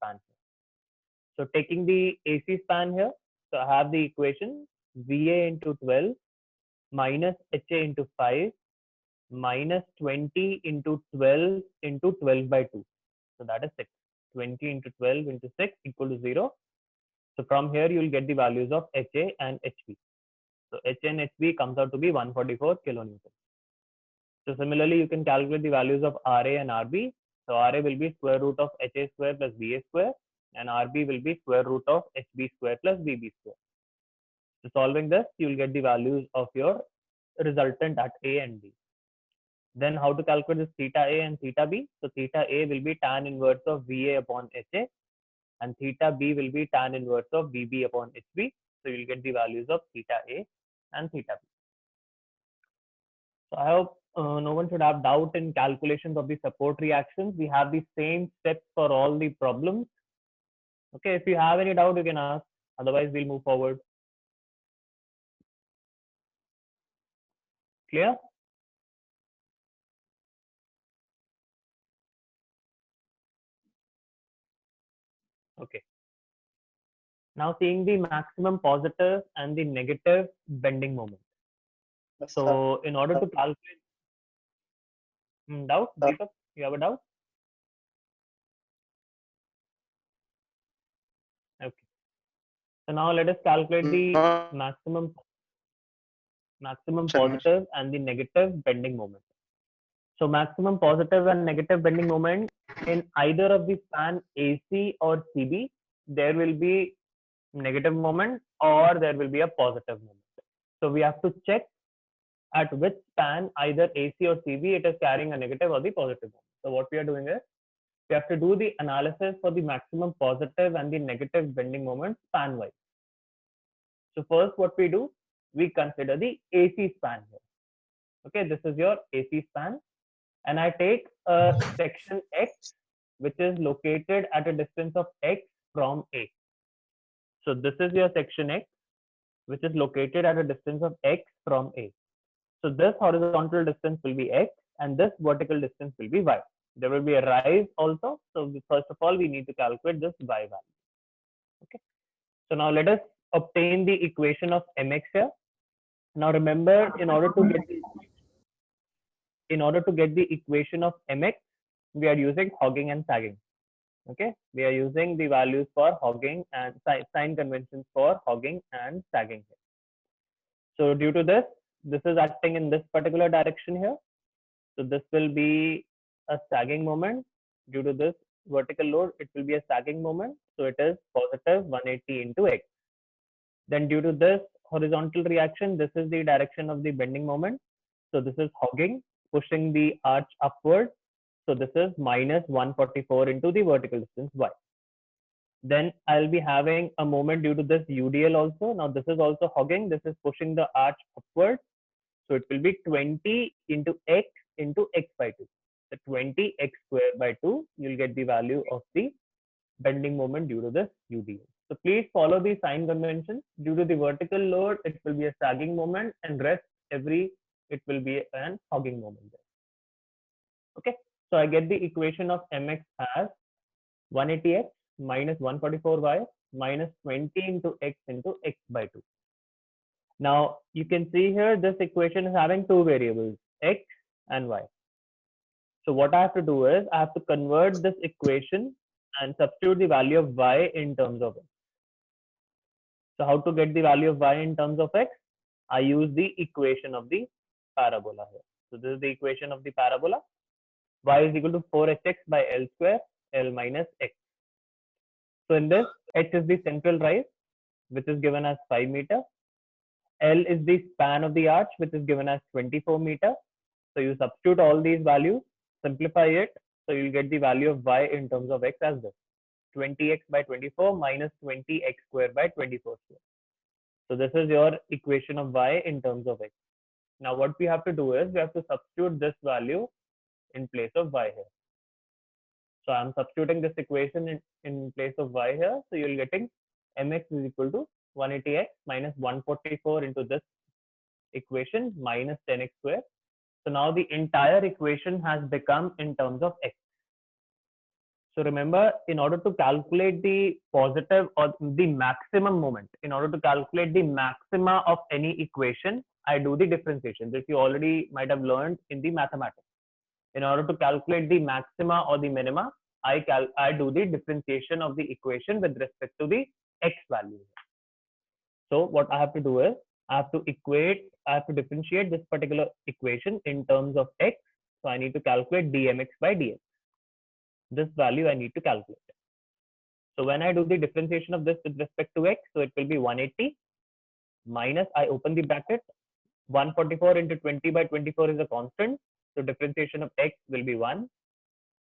span. So taking the AC span here, so I have the equation VA into 12 minus HA into 5 minus 20 into 12 into 12 by 2. So that is 6. 20 into 12 into 6 equal to 0. So from here you will get the values of HA and HB. So HA and HB comes out to be 144 kilonewton. So similarly, you can calculate the values of RA and RB. So RA will be square root of HA square plus BA square, and RB will be square root of HB square plus BB square. So solving this, you will get the values of your resultant at A and B. Then how to calculate this theta A and theta B? So theta A will be tan inverse of VA upon HA, and theta B will be tan inverse of VB upon HB. So you'll get the values of theta A and theta B. So I hope no one should have doubt in calculations of the support reactions. We have the same steps for all the problems. Okay, if you have any doubt, you can ask. Otherwise, we'll move forward. Clear? Okay. Now seeing the maximum positive and the negative bending moment. So in order to calculate, doubt, Deepak, you have a doubt? Okay. So now let us calculate the maximum positive and the negative bending moment. So maximum positive and negative bending moment in either of the span AC or CB, there will be negative moment or there will be a positive moment. So we have to check at which span, either AC or CB, it is carrying a negative or the positive moment. So what we are doing is, we have to do the analysis for the maximum positive and the negative bending moment span wise. So first what we do, we consider the AC span here. Okay, this is your AC span, and I take a section X which is located at a distance of X from A. So this is your section X which is located at a distance of X from A. So this horizontal distance will be X and this vertical distance will be Y. There will be a rise also. So first of all, we need to calculate this Y value. Okay. So now let us obtain the equation of Mx here. Now remember, in order to get the equation of Mx, we are using hogging and sagging. Okay, we are using the values for hogging and sign conventions for hogging and sagging here. So due to this is acting in this particular direction here. So this will be a sagging moment. Due to this vertical load, it will be a sagging moment. So it is positive 180 into X. Then due to this horizontal reaction, this is the direction of the bending moment. So this is hogging, pushing the arch upward. So this is minus 144 into the vertical distance Y. Then I'll be having a moment due to this UDL also. Now this is also hogging. This is pushing the arch upward. So it will be 20 into X by 2. So 20 X square by 2, you'll get the value of the bending moment due to this UDL. So please follow the sign convention. Due to the vertical load, it will be a sagging moment, and rest it will be an hogging moment there. Okay. So I get the equation of Mx as 180x minus 144y minus 20 into x by 2. Now you can see here this equation is having two variables, x and y. So what I have to do is I have to convert this equation and substitute the value of y in terms of x. So how to get the value of y in terms of x? I use the equation of the parabola here. So this is the equation of the parabola. Y is equal to 4hx by L square, L minus x. So in this, h is the central rise, which is given as 5 meter. L is the span of the arch, which is given as 24 meter. So you substitute all these values, simplify it. So you'll get the value of y in terms of x as this. 20x by 24 minus 20x square by 24 square. So this is your equation of y in terms of x. Now what we have to do is we have to substitute this value in place of y here. So I'm substituting this equation in place of y here. So you're getting mx is equal to 180x minus 144 into this equation minus 10x square. So now the entire equation has become in terms of x. So remember, in order to calculate the positive or the maximum moment, in order to calculate the maxima of any equation, I do the differentiation. This you already might have learned in the mathematics. In order to calculate the maxima or the minima, I do the differentiation of the equation with respect to the x value. So what I have to do is I have to differentiate this particular equation in terms of x. So I need to calculate dmx by dx. This value I need to calculate. So when I do the differentiation of this with respect to x, so it will be 180 minus, I open the bracket, 144 into 20 by 24 is a constant. So differentiation of x will be 1.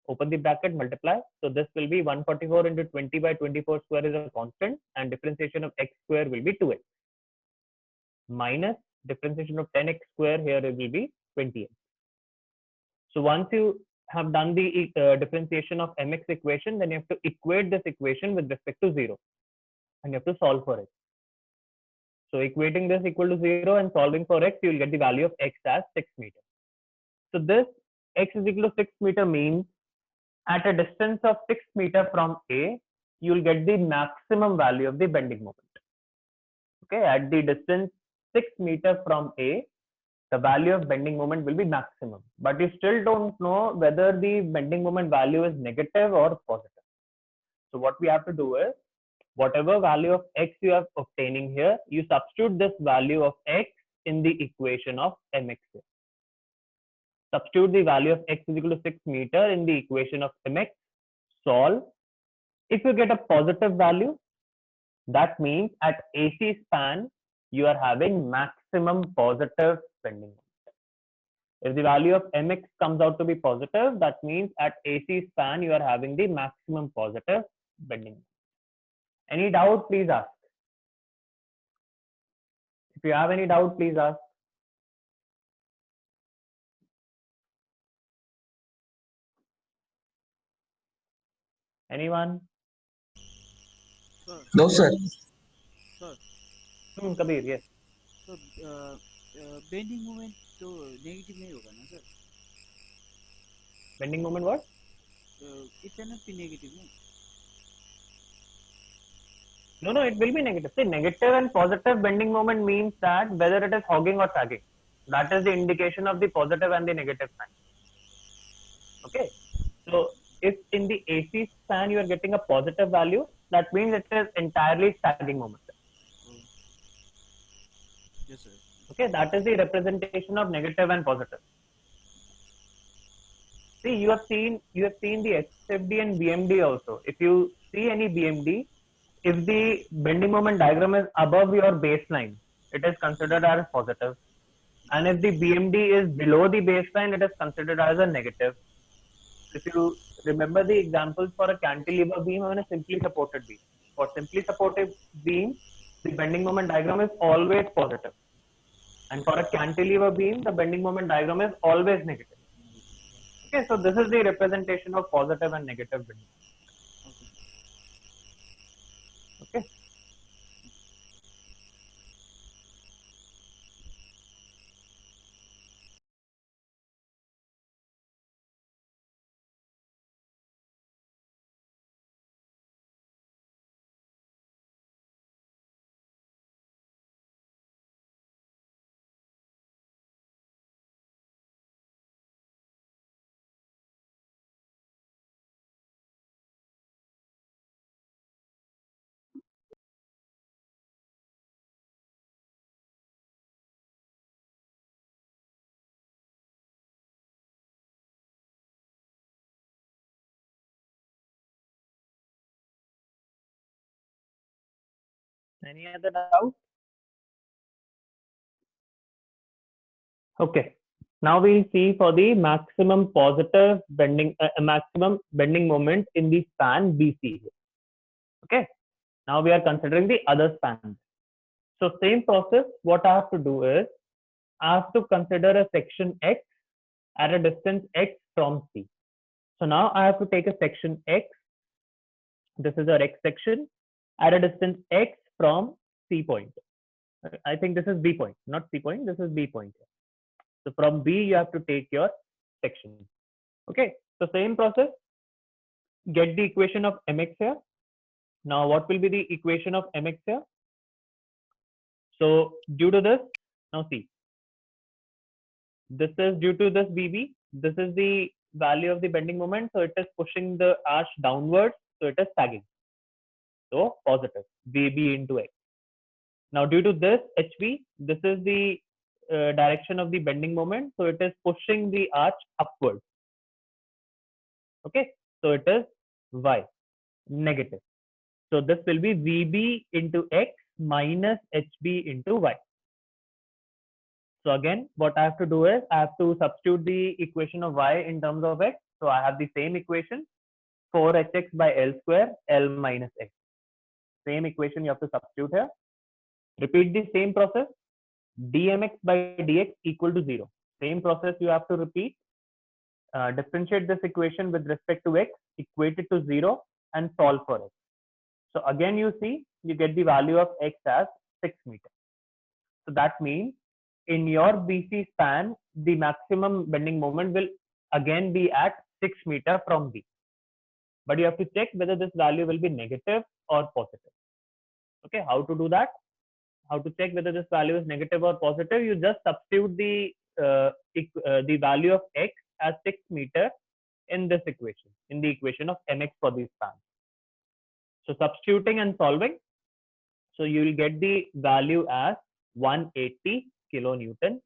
Open the bracket, multiply. So this will be 144 into 20 by 24 square is a constant, and differentiation of x square will be 2x. Minus differentiation of 10x square, here it will be 20x. So once you have done the differentiation of mx equation, then you have to equate this equation with respect to 0, and you have to solve for it. So equating this equal to 0 and solving for x, you will get the value of x as 6 meters. So this x is equal to 6 meter means at a distance of 6 meter from A, you will get the maximum value of the bending moment. Okay, at the distance 6 meter from A, the value of bending moment will be maximum, but you still don't know whether the bending moment value is negative or positive. So what we have to do is, whatever value of x you are obtaining here, you substitute this value of x in the equation of mx here. Substitute the value of x is equal to 6 meter in the equation of mx, solve. If you get a positive value, that means at AC span, you are having maximum positive bending moment. If the value of mx comes out to be positive, that means at AC span, you are having the maximum positive bending moment. Any doubt, please ask. If you have any doubt, please ask. Anyone? Sir, No, sir. sir, Kabir, yes. so bending moment तो negative नहीं होगा ना sir? Bending moment what? It cannot be negative, no? No, it will be negative. See, negative and positive bending moment means that whether it is hogging or sagging. That is the indication of the positive and the negative sign. Okay. So if in the AC span you are getting a positive value, that means it is entirely sagging moment. Oh. Yes, sir. Okay, that is the representation of negative and positive. See, you have seen the HFD and BMD also. If you see any BMD, if the bending moment diagram is above your baseline, it is considered as positive. And if the BMD is below the baseline, it is considered as a negative. If you remember the examples for a cantilever beam and a simply supported beam. For simply supported beam, the bending moment diagram is always positive. And for a cantilever beam, the bending moment diagram is always negative. Okay, so this is the representation of positive and negative bending. Okay. Any other doubt? Okay. Now we'll see for the maximum positive bending, maximum bending moment in the span BC. Okay. Now we are considering the other spans. So same process. What I have to do is I have to consider a section X at a distance X from C. So now I have to take a section X. This is our X section at a distance X from C point. I think this is B point, not C point. This is B point. So from B, you have to take your section. Okay. So same process. get the equation of mx here. Now, what will be the equation of mx here? So due to this, now see, this is due to this BB. This is the value of the bending moment. So it is pushing the arch downwards. So it is sagging. So positive VB into X. Now due to this HV, this is the direction of the bending moment. So it is pushing the arch upwards. Okay. So it is Y, negative. So this will be VB into X minus HB into Y. So again, what I have to do is I have to substitute the equation of Y in terms of X. So I have the same equation, 4hx by L square, L minus X. Same equation you have to substitute here. Repeat the same process, dmx by dx equal to 0. Same process you have to repeat. Differentiate this equation with respect to x, equate it to 0 and solve for x. So again, you see, you get the value of x as 6 meters. So that means in your BC span, the maximum bending moment will again be at 6 meters from B. But you have to check whether this value will be negative or positive. Okay, how to do that? How to check whether this value is negative or positive? You just substitute the value of x as 6 meters in this equation, in the equation of mx for these spans. So substituting and solving, so you will get the value as 180 kilonewton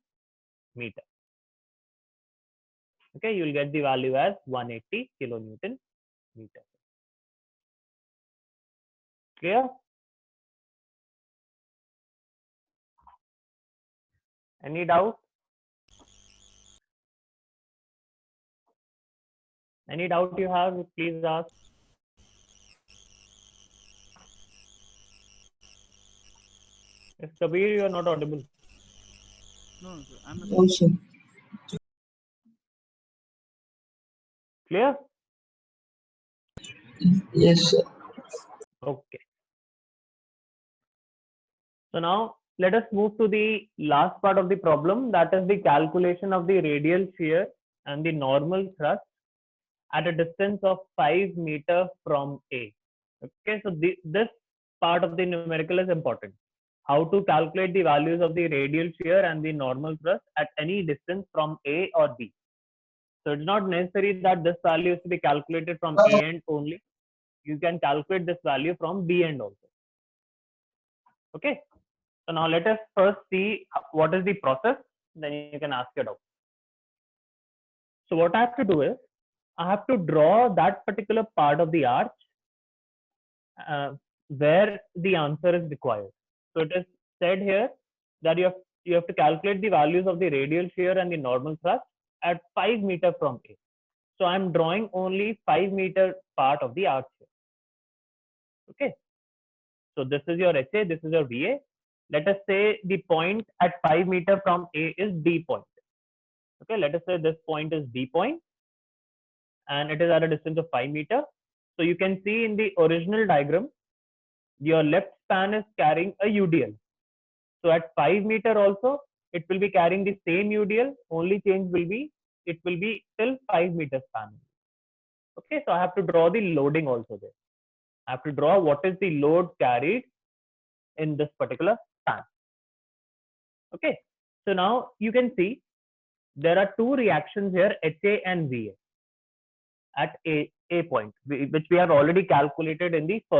meter. Okay, you will get the value as 180 kilonewton meter. Clear? Any doubt? Any doubt you have, please ask. If Kabir, you are not audible. No, sir, I'm not. No, sir. Clear? Yes, sir. Okay. So now let us move to the last part of the problem, that is the calculation of the radial shear and the normal thrust at a distance of 5 meters from A. Okay, so this part of the numerical is important. How to calculate the values of the radial shear and the normal thrust at any distance from A or B. So it's not necessary that this value is to be calculated from A end only. You can calculate this value from B end also. Okay. So now let us first see what is the process, then you can ask your doubt. So what I have to do is, I have to draw that particular part of the arch where the answer is required. So it is said here that you have to calculate the values of the radial shear and the normal thrust at 5 meters from A. So I'm drawing only 5 meter part of the arch here. Okay. So this is your HA, this is your VA. Let us say the point at 5 meters from A is B point. Okay, let us say this point is B point and it is at a distance of 5 meters. So you can see in the original diagram, your left span is carrying a UDL. So at 5 meters also, it will be carrying the same UDL. Only change will be, it will be till 5 meters span. Okay, so I have to draw the loading also there. I have to draw what is the load carried in this particular span. Okay, so now you can see there are two reactions here, HA and VA at A point, which we have already calculated in the first